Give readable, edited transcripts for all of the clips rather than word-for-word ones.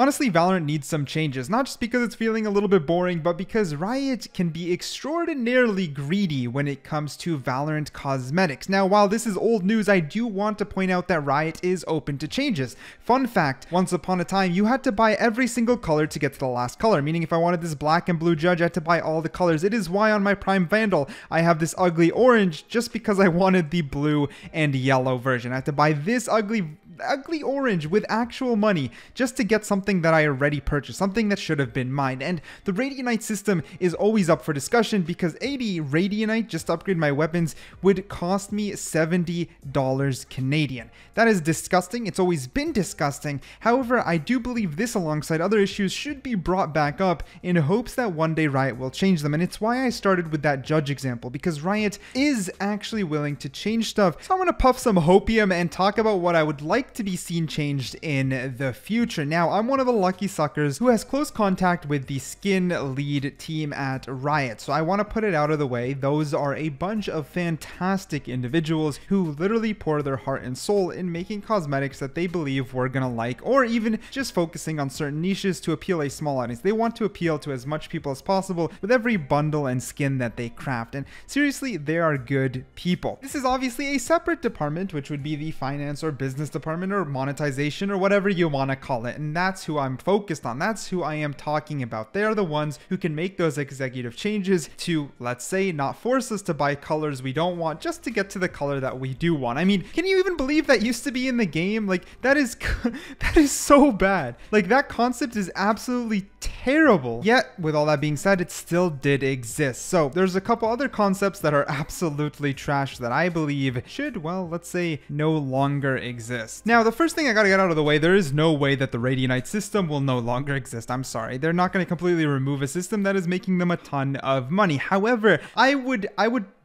Honestly, Valorant needs some changes, not just because it's feeling a little bit boring, but because Riot can be extraordinarily greedy when it comes to Valorant cosmetics. Now, while this is old news, I do want to point out that Riot is open to changes. Fun fact, once upon a time, you had to buy every single color to get to the last color, meaning if I wanted this black and blue judge, I had to buy all the colors. It is why on my Prime Vandal, I have this ugly orange just because I wanted the blue and yellow version. I had to buy this ugly orange with actual money just to get something that I already purchased, something that should have been mine. And the Radianite system is always up for discussion because 80 Radianite just to upgrade my weapons would cost me $70 Canadian. That is disgusting. It's always been disgusting. However, I do believe this alongside other issues should be brought back up in hopes that one day Riot will change them. And it's why I started with that judge example, because Riot is actually willing to change stuff. So I'm going to puff some hopium and talk about what I would like to be seen changed in the future. Now, I'm one of the lucky suckers who has close contact with the skin lead team at Riot, so I want to put it out of the way. Those are a bunch of fantastic individuals who literally pour their heart and soul in making cosmetics that they believe we're gonna like, or even just focusing on certain niches to appeal a small audience. They want to appeal to as much people as possible with every bundle and skin that they craft, and seriously, they are good people. This is obviously a separate department, which would be the finance or business department or monetization or whatever you want to call it, and that's who I'm focused on. That's who I am talking about. They are the ones who can make those executive changes to, let's say, not force us to buy colors we don't want just to get to the color that we do want. I mean, can you even believe that used to be in the game? Like, that is so bad. Like, that concept is absolutely terrible. Yet, with all that being said, it still did exist. So there's a couple other concepts that are absolutely trash that I believe should, well, let's say, no longer exist. Now, the first thing I gotta get out of the way, there is no way that the Radianite system will no longer exist. I'm sorry. They're not going to completely remove a system that is making them a ton of money. However, I would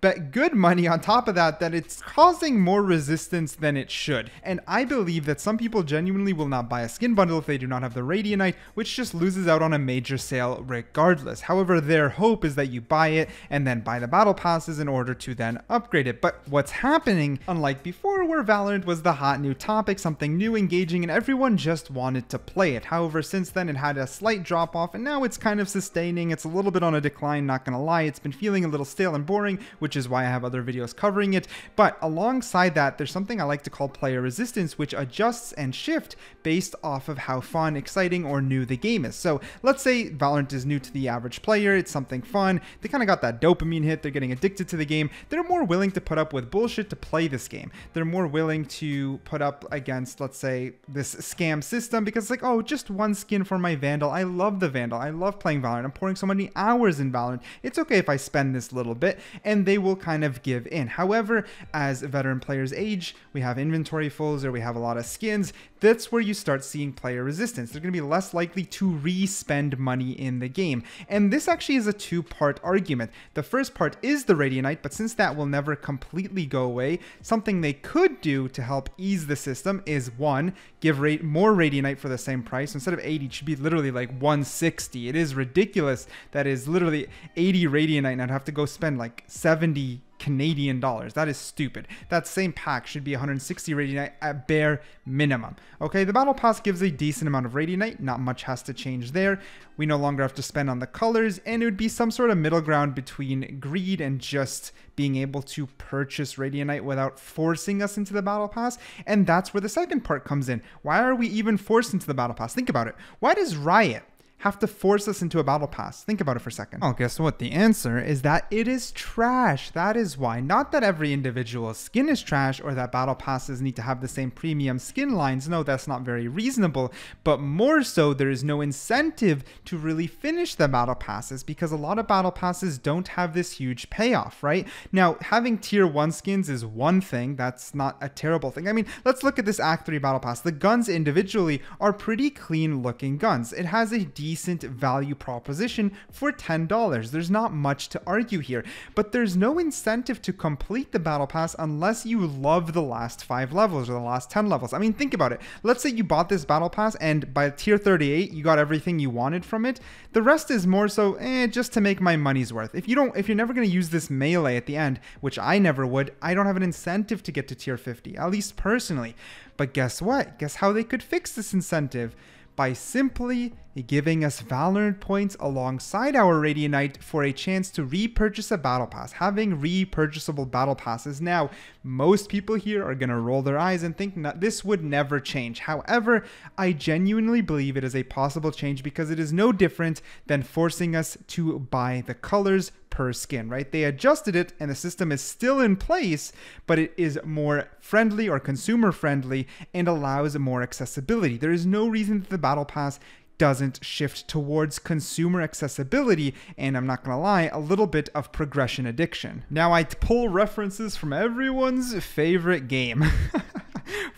bet good money on top of that it's causing more resistance than it should. And I believe that some people genuinely will not buy a skin bundle if they do not have the Radianite, which just loses out on a major sale regardless. However, their hope is that you buy it and then buy the battle passes in order to then upgrade it. But what's happening, unlike before where Valorant was the hot new topic, something new, engaging, and everyone just wanted to play it. However, since then it had a slight drop off and now it's kind of sustaining. It's a little bit on a decline, not gonna lie. It's been feeling a little stale and boring, which is why I have other videos covering it. But alongside that, there's something I like to call player resistance, which adjusts and shifts based off of how fun, exciting, or new the game is. So let's say Valorant is new to the average player. It's something fun. They kind of got that dopamine hit. They're getting addicted to the game. They're more willing to put up with bullshit to play this game. They're more willing to put up against, let's say, this scam system because it's like, oh, just one skin for my Vandal. I love the Vandal. I love playing Valorant. I'm pouring so many hours in Valorant. It's okay if I spend this little bit, and they will kind of give in. However, as veteran players age, we have inventory fulls or we have a lot of skins. That's where you start seeing player resistance. They're going to be less likely to re-spend money in the game. And this actually is a two-part argument. The first part is the Radianite, but since that will never completely go away, something they could do to help ease the system is, one, give more Radianite for the same price. Instead of 80, it should be literally like 160. It is ridiculous that is literally 80 Radianite and I'd have to go spend like 70 Canadian dollars. That is stupid. That same pack should be 160 Radianite at bare minimum. Okay, the battle pass gives a decent amount of Radianite. Not much has to change there. We no longer have to spend on the colors, and it would be some sort of middle ground between greed and just being able to purchase Radianite without forcing us into the battle pass. And that's where the second part comes in. Why are we even forced into the battle pass? Think about it. Why does Riot have to force us into a battle pass? Think about it for a second. Oh, guess what? The answer is that it is trash. That is why. Not that every individual skin is trash or that battle passes need to have the same premium skin lines. No, that's not very reasonable. But more so, there is no incentive to really finish the battle passes because a lot of battle passes don't have this huge payoff, right? Now, having tier 1 skins is one thing. That's not a terrible thing. I mean, let's look at this Act 3 battle pass. The guns individually are pretty clean looking guns. It has a decent value proposition for $10. There's not much to argue here, but there's no incentive to complete the battle pass unless you love the last 5 levels or the last 10 levels. I mean, think about it. Let's say you bought this battle pass and by tier 38 you got everything you wanted from it. The rest is more so just to make my money's worth. If you're never going to use this melee at the end, which I never would, I don't have an incentive to get to tier 50, at least personally. But guess what? Guess how they could fix this incentive? by simply giving us Valorant points alongside our Radiant for a chance to repurchase a battle pass. Having repurchasable battle passes. Now, most people here are going to roll their eyes and think this would never change. However, I genuinely believe it is a possible change because it is no different than forcing us to buy the colors per skin, right? They adjusted it and the system is still in place, but it is more friendly or consumer friendly and allows more accessibility. There is no reason that the battle pass doesn't shift towards consumer accessibility and, I'm not gonna lie, a little bit of progression addiction. Now, I pull references from everyone's favorite game.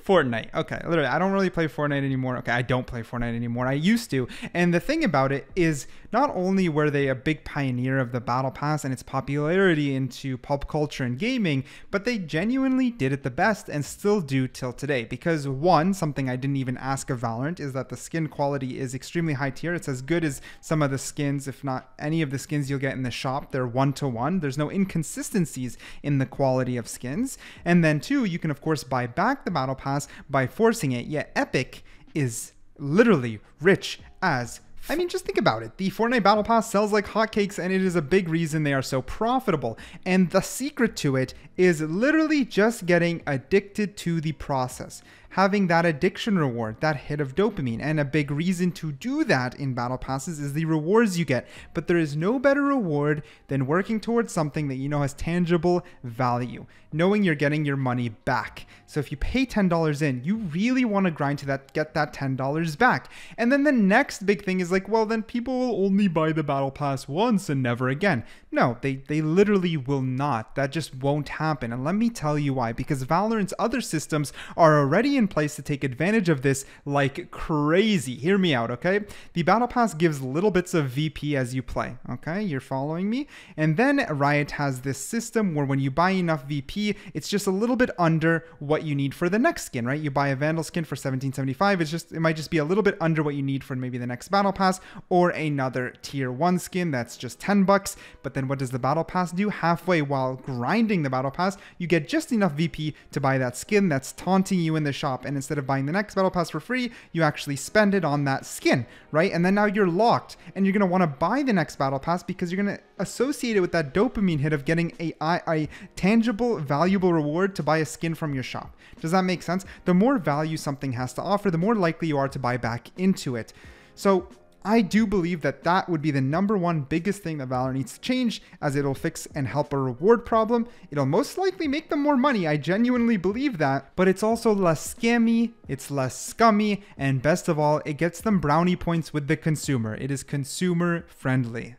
Fortnite. Okay, literally, I don't really play Fortnite anymore. Okay, I don't play Fortnite anymore. I used to. And the thing about it is, not only were they a big pioneer of the Battle Pass and its popularity into pop culture and gaming, but they genuinely did it the best and still do till today. Because one, something I didn't even ask of Valorant, is that the skin quality is extremely high tier. It's as good as some of the skins, if not any of the skins you'll get in the shop. They're 1-to-1. There's no inconsistencies in the quality of skins. And then two, you can of course buy back the Battle Pass by forcing it, yet Epic is literally rich as I mean, just think about it. The Fortnite Battle Pass sells like hotcakes, and it is a big reason they are so profitable. And the secret to it is literally just getting addicted to the process. Having that addiction reward, that hit of dopamine. And a big reason to do that in Battle Passes is the rewards you get. But there is no better reward than working towards something that you know has tangible value. Knowing you're getting your money back. So if you pay $10 in, you really want to grind to that, get that $10 back. And then the next big thing is like, well, then people will only buy the Battle Pass once and never again. No, they literally will not. That just won't happen. And let me tell you why. Because Valorant's other systems are already in place to take advantage of this like crazy. Hear me out, okay? The Battle Pass gives little bits of VP as you play, okay? You're following me? And then Riot has this system where when you buy enough VP, it's just a little bit under what you need for the next skin, right? You buy a Vandal skin for $17.75. It might just be a little bit under what you need for maybe the next Battle Pass or another tier 1 skin that's just $10. But then what does the Battle Pass do? Halfway while grinding the Battle Pass, you get just enough VP to buy that skin that's taunting you in the shop. And instead of buying the next Battle Pass for free, you actually spend it on that skin, right? And then now you're locked and you're going to want to buy the next Battle Pass because you're going to associate it with that dopamine hit of getting a tangible, valuable reward to buy a skin from your shop. Does that make sense? The more value something has to offer, the more likely you are to buy back into it. So I do believe that that would be the #1 biggest thing that Valorant needs to change, as it'll fix and help a reward problem. It'll most likely make them more money. I genuinely believe that, but it's also less scammy, it's less scummy, and best of all, it gets them brownie points with the consumer. It is consumer friendly.